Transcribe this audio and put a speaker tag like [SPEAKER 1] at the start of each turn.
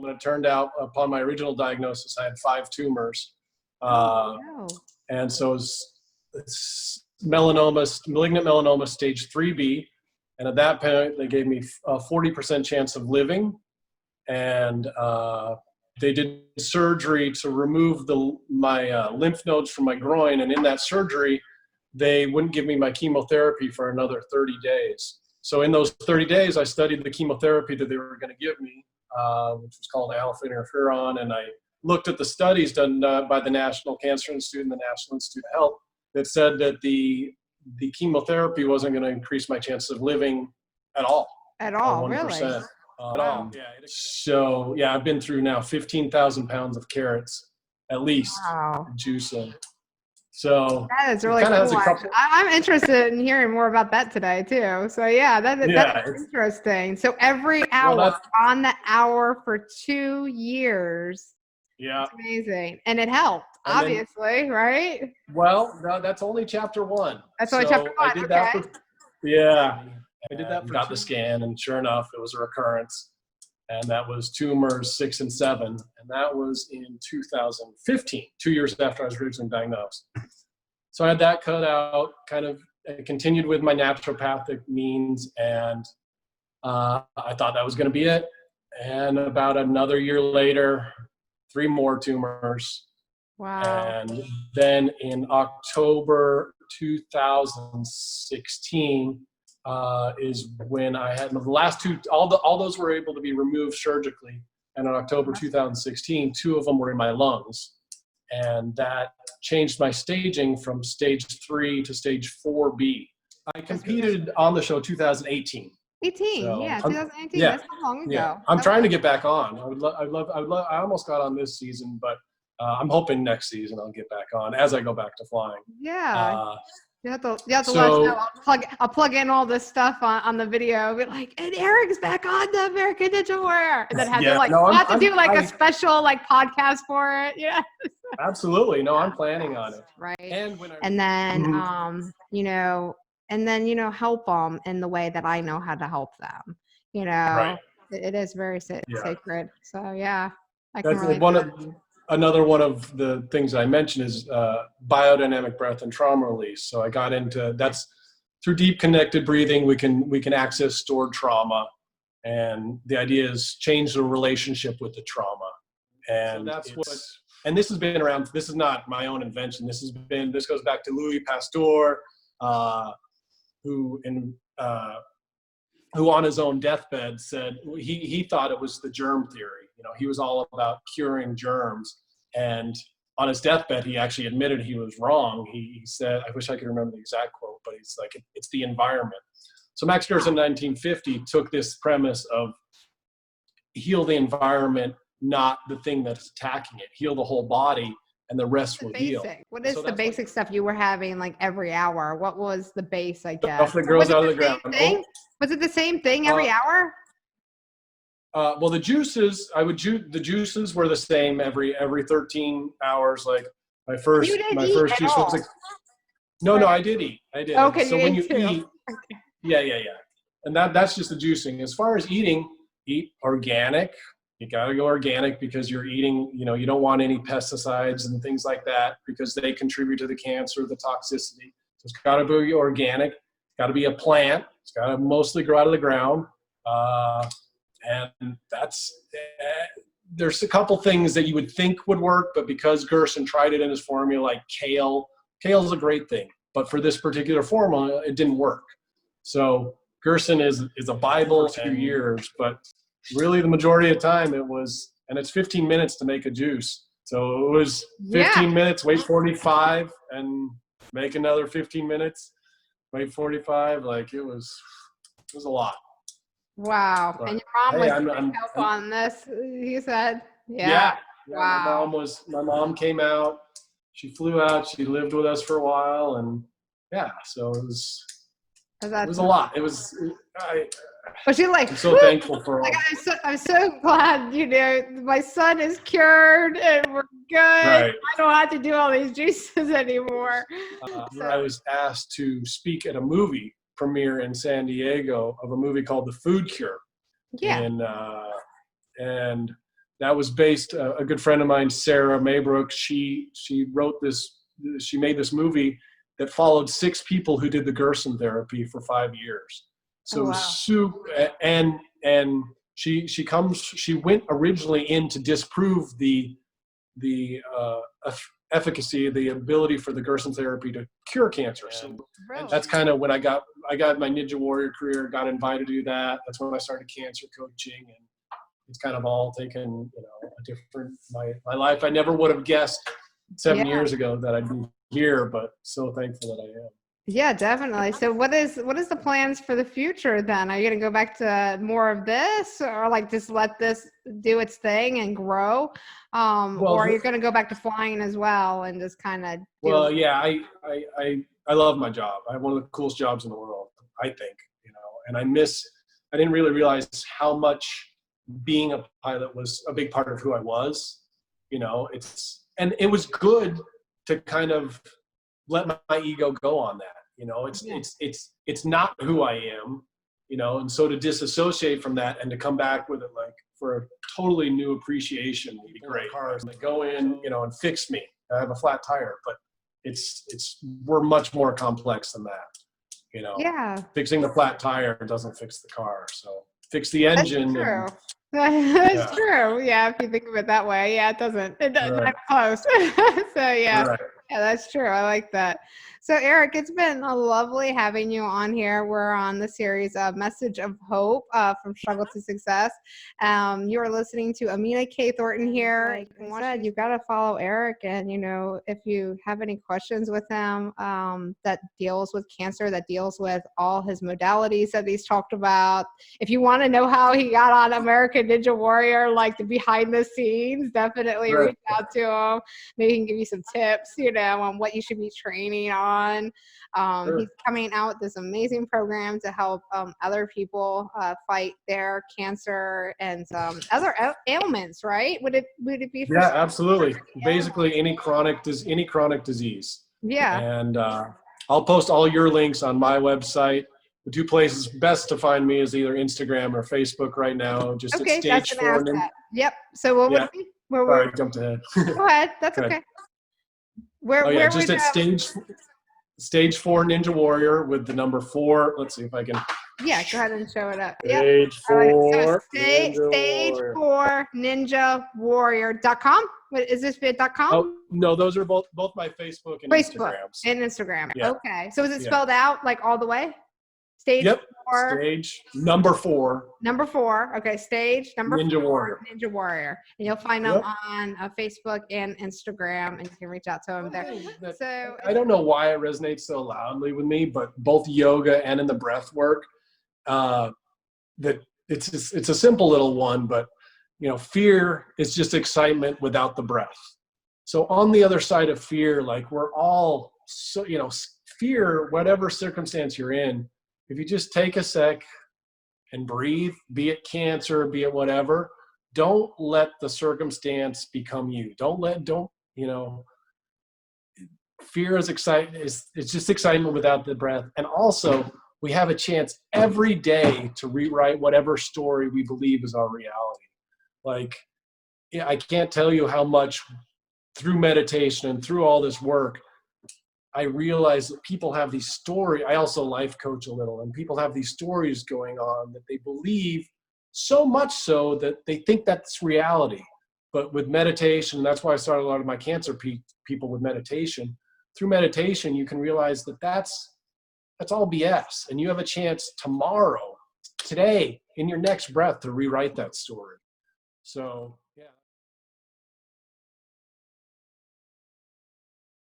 [SPEAKER 1] and it turned out upon my original diagnosis, I had 5 tumors.
[SPEAKER 2] No.
[SPEAKER 1] And so it's melanoma, malignant melanoma stage 3B. And at that point, they gave me a 40% chance of living. And they did surgery to remove my lymph nodes from my groin. And in that surgery, they wouldn't give me my chemotherapy for another 30 days. So in those 30 days, I studied the chemotherapy that they were going to give me, which was called alpha interferon. And I looked at the studies done by the National Cancer Institute and the National Institute of Health that said that the chemotherapy wasn't going to increase my chances of living at all.
[SPEAKER 2] At all,
[SPEAKER 1] 1%.
[SPEAKER 2] really?
[SPEAKER 1] At all. Yeah. So yeah, I've been through now 15,000 pounds of carrots, at least, juicing. So
[SPEAKER 2] that is really cool. I'm interested in hearing more about that today too. So yeah, that's interesting. So every hour on the hour for 2 years.
[SPEAKER 1] Yeah.
[SPEAKER 2] That's amazing. And it helped, obviously, right?
[SPEAKER 1] Well, no, that's only chapter 1.
[SPEAKER 2] That's only chapter 1.
[SPEAKER 1] I did that I did that, got the scan, and sure enough, it was a recurrence. And that was tumors 6 and 7. And that was in 2015, 2 years after I was originally diagnosed. So I had that cut out, kind of continued with my naturopathic means, and I thought that was going to be it. And about another year later, 3 more tumors.
[SPEAKER 2] Wow.
[SPEAKER 1] And then in October 2016 is when I had the last 2, all those were able to be removed surgically. And in October 2016, 2 of them were in my lungs. And that changed my staging from stage 3 to stage 4B. I competed on the show 2018.
[SPEAKER 2] 2018.
[SPEAKER 1] Yeah.
[SPEAKER 2] That's not long ago.
[SPEAKER 1] Yeah. I'm trying to get back on. I almost got on this season, but I'm hoping next season I'll get back on as I go back to flying.
[SPEAKER 2] Yeah. You have to let us know. I'll plug in all this stuff on the video. Be like, and Eric's back on the American Ninja Warrior. And then have to do a special podcast for it. Yeah.
[SPEAKER 1] Absolutely. No, I'm planning on it.
[SPEAKER 2] Right. And then help them in the way that I know how to help them.
[SPEAKER 1] Right.
[SPEAKER 2] It is very sacred. So yeah,
[SPEAKER 1] another one of the things I mentioned is biodynamic breath and trauma release. So I got into that's through deep connected breathing. We can access stored trauma, and the idea is change the relationship with the trauma. And and this has been around. This is not my own invention. This goes back to Louis Pasteur, who on his own deathbed said he thought it was the germ theory. He was all about curing germs, and on his deathbed, he actually admitted he was wrong. He said, I wish I could remember the exact quote, but he's like, it's the environment. So Max Gerson in 1950 took this premise of heal the environment, not the thing that's attacking it. Heal the whole body, and the rest will heal.
[SPEAKER 2] What is the basic stuff you were having every hour? What was the base, I guess?
[SPEAKER 1] Stuff that grows out of the ground.
[SPEAKER 2] Was it the same thing every hour?
[SPEAKER 1] Well, the juices, the juices were the same every 13 hours. Like my first juice was no, I did eat. I did.
[SPEAKER 2] Okay,
[SPEAKER 1] so when you eat, yeah. And that's just the juicing. As far as eating, eat organic. You got to go organic because you're eating, you don't want any pesticides and things like that because they contribute to the cancer, the toxicity. So it's got to be organic. It's got to be a plant. It's got to mostly grow out of the ground. And there's a couple things that you would think would work, but because Gerson tried it in his formula, like kale is a great thing, but for this particular formula, it didn't work. So Gerson is a Bible for 2 years, but really the majority of the time and it's 15 minutes to make a juice. So it was 15 minutes, wait 45 and make another 15 minutes, wait 45. It was a lot.
[SPEAKER 2] Wow. But, and your mom was help on this, you said? Yeah. Wow.
[SPEAKER 1] My mom came out, she flew out, she lived with us for a while, and so it was a lot.
[SPEAKER 2] But you're
[SPEAKER 1] I'm so thankful for all.
[SPEAKER 2] I'm so glad, my son is cured and we're good.
[SPEAKER 1] Right.
[SPEAKER 2] I don't have to do all these juices anymore.
[SPEAKER 1] I was asked to speak at a movie premiere in San Diego of a movie called The Food Cure.
[SPEAKER 2] Yeah.
[SPEAKER 1] And that was based, a good friend of mine, Sarah Maybrook, she made this movie that followed 6 people who did the Gerson therapy for 5 years. So and she went originally in to disprove the efficacy, the ability for the Gerson therapy to cure cancer. So and that's kind of when I got my Ninja Warrior career, got invited to do that. That's when I started cancer coaching, and it's kind of all taken, a different, my life. I never would have guessed 7 years ago that I'd be here, but so thankful that I am.
[SPEAKER 2] Yeah, definitely. So what is the plans for the future then? Are you going to go back to more of this, or like just let this do its thing and grow? Or are you going to go back to flying as well and just kind of
[SPEAKER 1] yeah, I love my job. I have one of the coolest jobs in the world, I think, and I didn't really realize how much being a pilot was a big part of who I was. And it was good to kind of let my ego go on that. It's not who I am, and so to disassociate from that and to come back with it like for a totally new appreciation would be great. Cars, they go in, and fix me. I have a flat tire, but we're much more complex than that. Fixing the flat tire doesn't fix the car. So fix the engine.
[SPEAKER 2] That's true. That's true. Yeah, if you think of it that way, it doesn't. Not close. So yeah, that's true. I like that. So Eric, it's been lovely having you on here. We're on the series of Message of Hope from Struggle to Success. You are listening to Amina K. Thornton here. Like I said, you got to follow Eric, and if you have any questions with him that deals with cancer, that deals with all his modalities that he's talked about. If you want to know how he got on American Ninja Warrior, like the behind the scenes, definitely reach out to him. Maybe he can give you some tips, on what you should be training on. He's coming out with this amazing program to help other people fight their cancer and some other ailments, right? Would it be? For
[SPEAKER 1] Absolutely. Basically, any chronic disease.
[SPEAKER 2] Yeah.
[SPEAKER 1] And I'll post all your links on my website. The 2 places best to find me is either Instagram or Facebook right now. Just at Stage 4.
[SPEAKER 2] Yep. So what would it be?
[SPEAKER 1] Sorry, I jumped ahead.
[SPEAKER 2] Go ahead. That's okay.
[SPEAKER 1] Just at Stage 4 Ninja Warrior with the number 4. Let's see if I can.
[SPEAKER 2] Yeah, go ahead and show it up.
[SPEAKER 1] Stage 4.
[SPEAKER 2] Stage 4 Ninja Warrior.com. Is this .com?
[SPEAKER 1] Oh, no, those are both my Facebook and Instagrams.
[SPEAKER 2] And Instagram.
[SPEAKER 1] Yeah.
[SPEAKER 2] Okay. So is it spelled out like all the way? Stage 4.
[SPEAKER 1] Stage number 4.
[SPEAKER 2] Number 4. Okay. Stage number
[SPEAKER 1] Ninja
[SPEAKER 2] 4.
[SPEAKER 1] Warrior.
[SPEAKER 2] Ninja Warrior. And you'll find them on Facebook and Instagram, and you can reach out to them there. So
[SPEAKER 1] I don't know why it resonates so loudly with me, but both yoga and in the breath work, that it's a simple little one, but fear is just excitement without the breath. So on the other side of fear, like we're all fear, whatever circumstance you're in, if you just take a sec and breathe, be it cancer, be it whatever, don't let the circumstance become you. Fear is it's just excitement without the breath. And also we have a chance every day to rewrite whatever story we believe is our reality. Like, I can't tell you how much through meditation and through all this work, I realize that people have these stories. I also life coach a little, and people have these stories going on that they believe so much so that they think that's reality. But with meditation, that's why I started a lot of my cancer people with meditation. Through meditation, you can realize that that's all BS. And you have a chance tomorrow, today, in your next breath to rewrite that story. So, yeah.